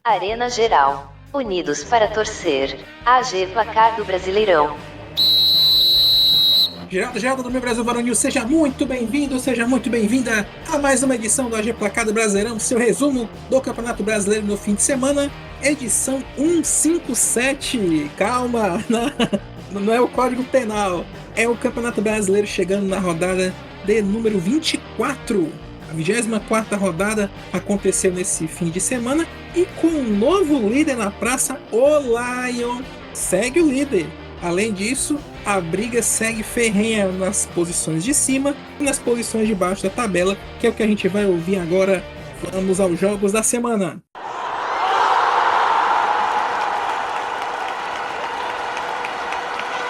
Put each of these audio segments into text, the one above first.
Arena Geral. Unidos para torcer. AG Placar do Brasileirão. Geraldo do meu Brasil Varonil, seja muito bem-vindo, seja muito bem-vinda a mais uma edição do AG Placar do Brasileirão, seu resumo do Campeonato Brasileiro no fim de semana, edição 157. Calma, não é o Código Penal, é o Campeonato Brasileiro chegando na rodada de número 24. A 24ª rodada aconteceu nesse fim de semana e com um novo líder na praça, o Lion segue o líder. Além disso, a briga segue ferrenha nas posições de cima e nas posições de baixo da tabela, que é o que a gente vai ouvir agora. Vamos aos jogos da semana.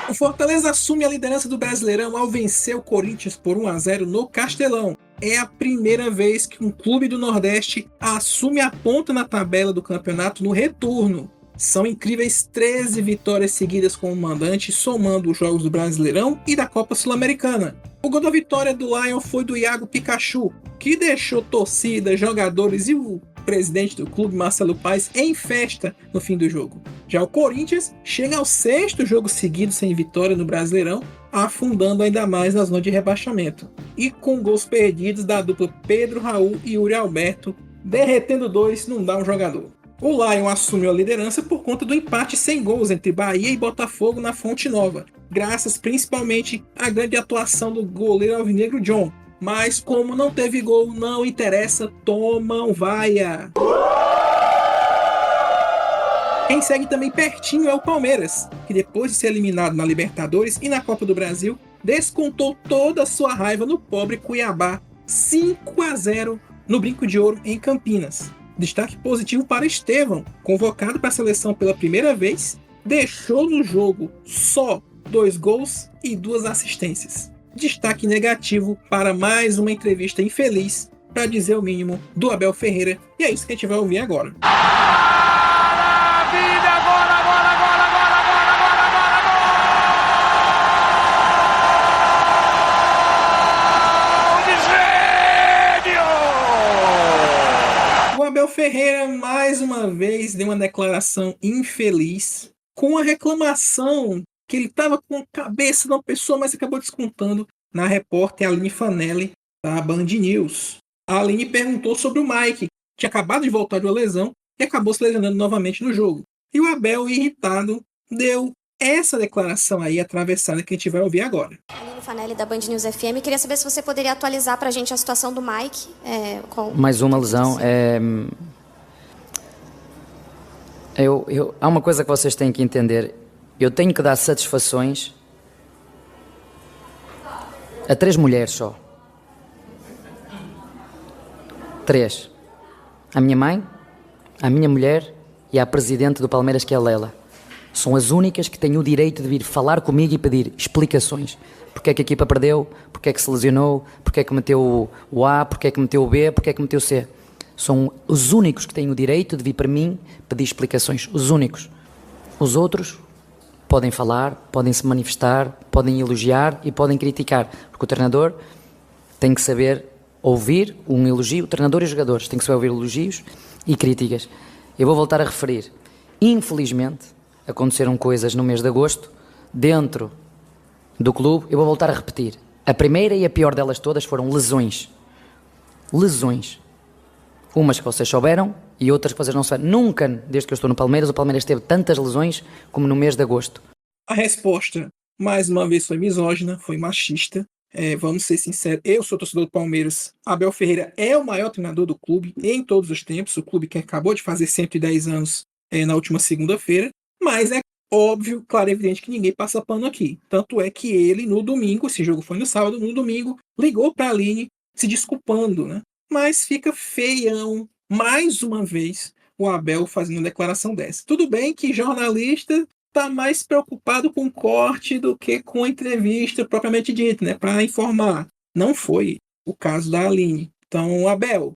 O Fortaleza assume a liderança do Brasileirão ao vencer o Corinthians por 1-0 no Castelão. É a primeira vez que um clube do Nordeste assume a ponta na tabela do campeonato no retorno. São incríveis 13 vitórias seguidas como mandante, somando os jogos do Brasileirão e da Copa Sul-Americana. O gol da vitória do Lion foi do Iago Pikachu, que deixou torcida, jogadores e o presidente do clube, Marcelo Paes, em festa no fim do jogo. Já o Corinthians chega ao 6º jogo seguido sem vitória no Brasileirão, afundando ainda mais na zona de rebaixamento. E com gols perdidos da dupla Pedro Raul e Yuri Alberto, derretendo dois não dá um jogador. O Lion assumiu a liderança por conta do empate sem gols entre Bahia e Botafogo na Fonte Nova, graças principalmente à grande atuação do goleiro alvinegro John. Mas como não teve gol, não interessa, tomam vaia. Quem segue também pertinho é o Palmeiras, que depois de ser eliminado na Libertadores e na Copa do Brasil, descontou toda a sua raiva no pobre Cuiabá, 5-0 no Brinco de Ouro em Campinas. Destaque positivo para Estevão, convocado para a seleção pela primeira vez, deixou no jogo só 2 gols e 2 assistências. Destaque negativo para mais uma entrevista infeliz, para dizer o mínimo, do Abel Ferreira, e é isso que a gente vai ouvir agora. Abel Ferreira mais uma vez deu uma declaração infeliz, com a reclamação que ele estava com a cabeça de uma pessoa, mas acabou descontando na repórter Aline Fanelli da Band News. A Aline perguntou sobre o Mike, que tinha acabado de voltar de uma lesão e acabou se lesionando novamente no jogo. E o Abel, irritado, deu essa declaração aí atravessada que a gente vai ouvir agora. Aline Fanelli da Band News FM, queria saber se você poderia atualizar pra gente a situação do Mike. Mais uma lesão. Há uma coisa que vocês têm que entender. Eu tenho que dar satisfações a 3 mulheres só. 3. A minha mãe, a minha mulher e a presidente do Palmeiras, que é a Lela. São as únicas que têm o direito de vir falar comigo e pedir explicações. Porque é que a equipa perdeu, porque é que se lesionou, porque é que meteu o A, porque é que meteu o B, porque é que meteu o C. São os únicos que têm o direito de vir para mim pedir explicações. Os únicos. Os outros podem falar, podem se manifestar, podem elogiar e podem criticar. Porque o treinador tem que saber ouvir um elogio, o treinador e os jogadores têm que saber ouvir elogios e críticas. Eu vou voltar a referir. Infelizmente, aconteceram coisas no mês de agosto, dentro do clube, eu vou voltar a repetir. A primeira e a pior delas todas foram lesões. Lesões. Umas que vocês souberam e outras que vocês não souberam. Nunca, desde que eu estou no Palmeiras, o Palmeiras teve tantas lesões como no mês de agosto. A resposta, mais uma vez, foi misógina, foi machista. Vamos ser sinceros, eu sou torcedor do Palmeiras. Abel Ferreira é o maior treinador do clube em todos os tempos. O clube que acabou de fazer 110 anos na última segunda-feira. Mas é óbvio, claro e evidente que ninguém passa pano aqui. Tanto é que ele, no domingo, esse jogo foi no sábado, no domingo, ligou para a Aline se desculpando, né? Mas fica feião, mais uma vez, o Abel fazendo uma declaração dessa. Tudo bem que jornalista está mais preocupado com corte do que com a entrevista propriamente dita, né? Para informar. Não foi o caso da Aline. Então, Abel,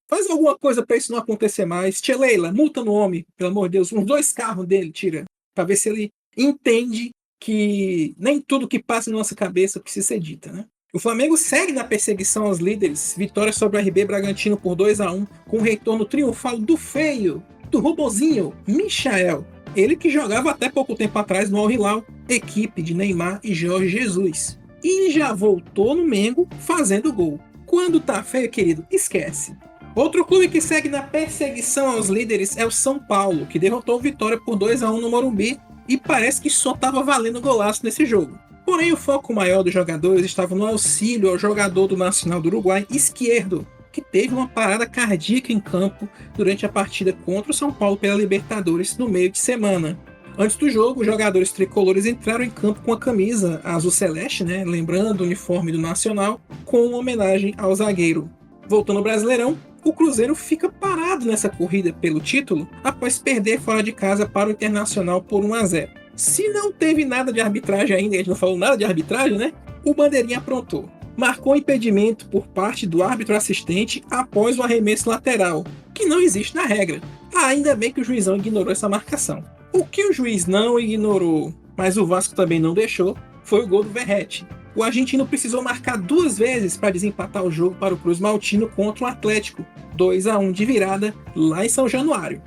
faz alguma coisa para isso não acontecer mais. Tia Leila, multa no homem, pelo amor de Deus. Uns 2 carros dele, tira. Para ver se ele entende que nem tudo que passa na nossa cabeça precisa ser dita, né? O Flamengo segue na perseguição aos líderes, vitória sobre o RB Bragantino por 2-1, com o retorno triunfal do feio, do robozinho, Michael. Ele que jogava até pouco tempo atrás no Al Hilal, equipe de Neymar e Jorge Jesus. E já voltou no Mengo fazendo gol. Quando tá feio, querido, esquece. Outro clube que segue na perseguição aos líderes é o São Paulo, que derrotou o Vitória por 2-1 no Morumbi e parece que só tava valendo golaço nesse jogo. Porém, o foco maior dos jogadores estava no auxílio ao jogador do Nacional do Uruguai, Izquierdo, que teve uma parada cardíaca em campo durante a partida contra o São Paulo pela Libertadores no meio de semana. Antes do jogo, os jogadores tricolores entraram em campo com a camisa azul celeste, lembrando o uniforme do Nacional, com uma homenagem ao zagueiro. Voltando ao Brasileirão, o Cruzeiro fica parado nessa corrida pelo título após perder fora de casa para o Internacional por 1-0. Se não teve nada de arbitragem ainda, a gente não falou nada de arbitragem, o Bandeirinha aprontou. Marcou impedimento por parte do árbitro assistente após o arremesso lateral, que não existe na regra. Ainda bem que o juizão ignorou essa marcação. O que o juiz não ignorou, mas o Vasco também não deixou, foi o gol do Verratti. O argentino precisou marcar 2 vezes para desempatar o jogo para o Cruz Maltino contra o Atlético, 2-1 de virada lá em São Januário.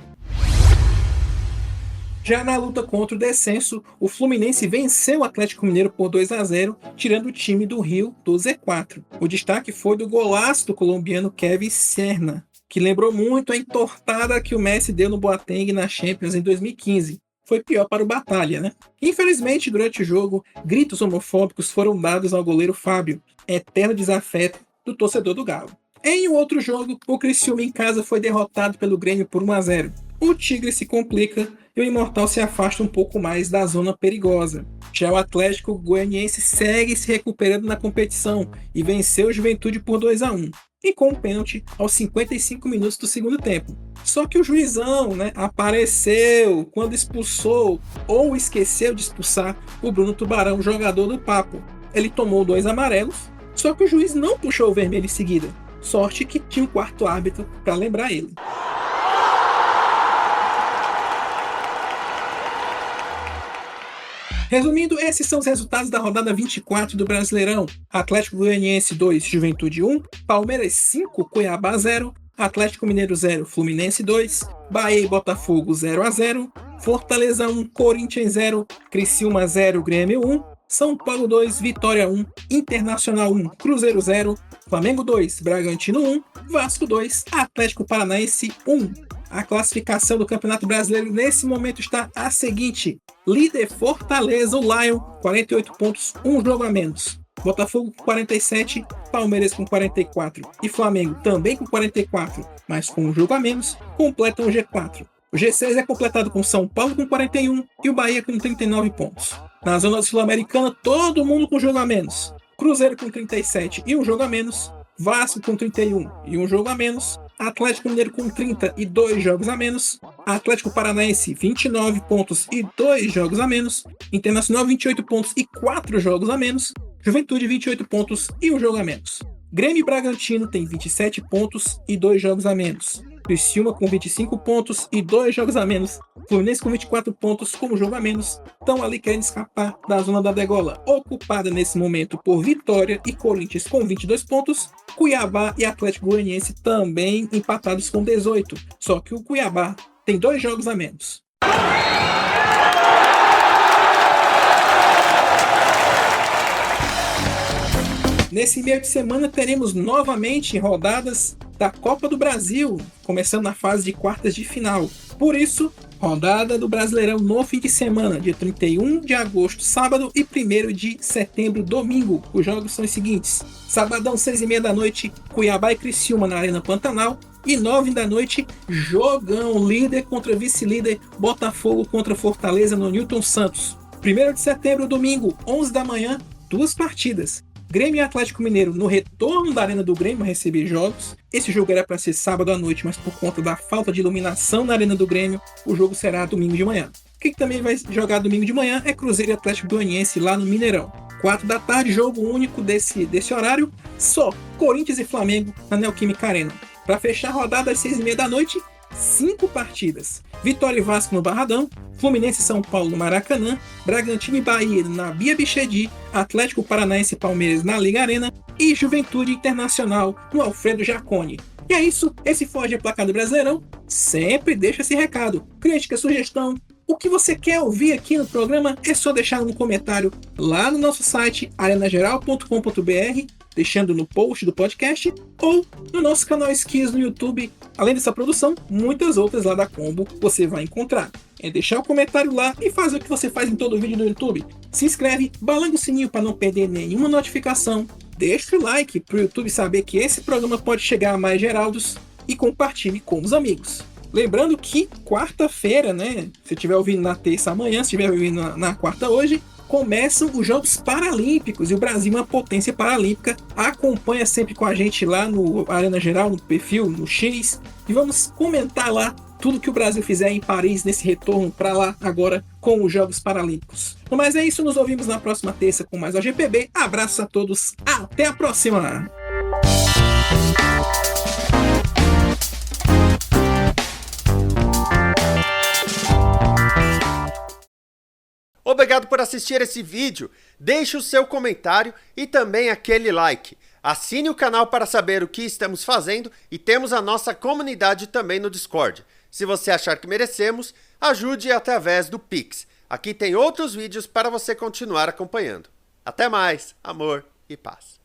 Já na luta contra o descenso, o Fluminense venceu o Atlético Mineiro por 2-0, tirando o time do Rio do Z4. O destaque foi do golaço do colombiano Kevin Serna, que lembrou muito a entortada que o Messi deu no Boateng na Champions em 2015. Foi pior para o Batalha, Infelizmente, durante o jogo, gritos homofóbicos foram dados ao goleiro Fábio, eterno desafeto do torcedor do Galo. Em um outro jogo, o Criciúma em casa foi derrotado pelo Grêmio por 1-0. O Tigre se complica e o Imortal se afasta um pouco mais da zona perigosa. Já o Atlético Goianiense segue se recuperando na competição e venceu o Juventude por 2-1, e com um pênalti aos 55 minutos do segundo tempo. Só que o juizão apareceu quando expulsou ou esqueceu de expulsar o Bruno Tubarão, jogador do Papo. Ele tomou 2 amarelos, só que o juiz não puxou o vermelho em seguida. Sorte que tinha um quarto árbitro para lembrar ele. Resumindo, esses são os resultados da rodada 24 do Brasileirão. Atlético Goianiense 2, Juventude 1, Palmeiras 5, Cuiabá 0, Atlético Mineiro 0, Fluminense 2, Bahia e Botafogo 0-0, Fortaleza 1, Corinthians 0, Criciúma 0, Grêmio 1, São Paulo 2, Vitória 1, Internacional 1, Cruzeiro 0, Flamengo 2, Bragantino 1, Vasco 2, Atlético Paranaense 1. A classificação do Campeonato Brasileiro nesse momento está a seguinte: líder Fortaleza, o Lion, 48 pontos, 1 jogo a menos. Botafogo com 47, Palmeiras com 44 e Flamengo também com 44, mas com um jogo a menos, completam o G4. O G6 é completado com São Paulo com 41 e o Bahia com 39 pontos. Na zona sul-americana, todo mundo com jogo a menos. Cruzeiro com 37 e um jogo a menos, Vasco com 31 e um jogo a menos, Atlético Mineiro com 30 e 2 jogos a menos, Atlético Paranaense 29 pontos e 2 jogos a menos, Internacional 28 pontos e 4 jogos a menos, Juventude 28 pontos e 1 jogo a menos. Grêmio e Bragantino tem 27 pontos e 2 jogos a menos. Criciúma com 25 pontos e 2 jogos a menos. Fluminense com 24 pontos com um jogo a menos. Estão ali querendo escapar da zona da degola, ocupada nesse momento por Vitória e Corinthians com 22 pontos. Cuiabá e Atlético Goianiense também empatados com 18. Só que o Cuiabá tem 2 jogos a menos. Nesse meio de semana teremos novamente rodadas da Copa do Brasil, começando na fase de quartas de final. Por isso, rodada do Brasileirão no fim de semana, dia 31 de agosto, sábado, e 1º de setembro, domingo. Os jogos são os seguintes: sabadão, 6h30 da noite, Cuiabá e Criciúma na Arena Pantanal, e 9 da noite, jogão, líder contra vice-líder, Botafogo contra Fortaleza no Newton Santos. 1º de setembro, domingo, 11 da manhã, 2 partidas. Grêmio e Atlético Mineiro no retorno da Arena do Grêmio a receber jogos. Esse jogo era para ser sábado à noite, mas por conta da falta de iluminação na Arena do Grêmio, o jogo será domingo de manhã. Quem também vai jogar domingo de manhã é Cruzeiro e Atlético Goianiense lá no Mineirão. 4 da tarde, jogo único desse horário, só Corinthians e Flamengo na Neoquímica Arena. Para fechar a rodada às 6h30 da noite, 5 partidas. Vitória e Vasco no Barradão, Fluminense e São Paulo no Maracanã, Bragantino e Bahia na Bia Bichedi, Atlético Paranaense e Palmeiras na Liga Arena e Juventude Internacional no Alfredo Jaconi. E é isso, esse Foge Placar do Brasileirão sempre deixa esse recado. Crítica, sugestão, o que você quer ouvir aqui no programa é só deixar no comentário lá no nosso site arenageral.com.br, deixando no post do podcast ou no nosso canal Skis no YouTube. Além dessa produção, muitas outras lá da Combo você vai encontrar. É deixar o comentário lá e fazer o que você faz em todo vídeo do YouTube. Se inscreve, balanga o sininho para não perder nenhuma notificação, deixa o like para o YouTube saber que esse programa pode chegar a mais Geraldos e compartilhe com os amigos. Lembrando que quarta-feira, né? Se estiver ouvindo na terça amanhã, se estiver ouvindo na quarta hoje, começam os Jogos Paralímpicos e o Brasil é uma potência paralímpica. Acompanha sempre com a gente lá no Arena Geral, no perfil, no X, e vamos comentar lá tudo que o Brasil fizer em Paris nesse retorno para lá agora com os Jogos Paralímpicos. Mas é isso, nos ouvimos na próxima terça com mais AGPB. Abraço a todos, até a próxima! Obrigado por assistir esse vídeo, deixe o seu comentário e também aquele like. Assine o canal para saber o que estamos fazendo e temos a nossa comunidade também no Discord. Se você achar que merecemos, ajude através do Pix. Aqui tem outros vídeos para você continuar acompanhando. Até mais, amor e paz.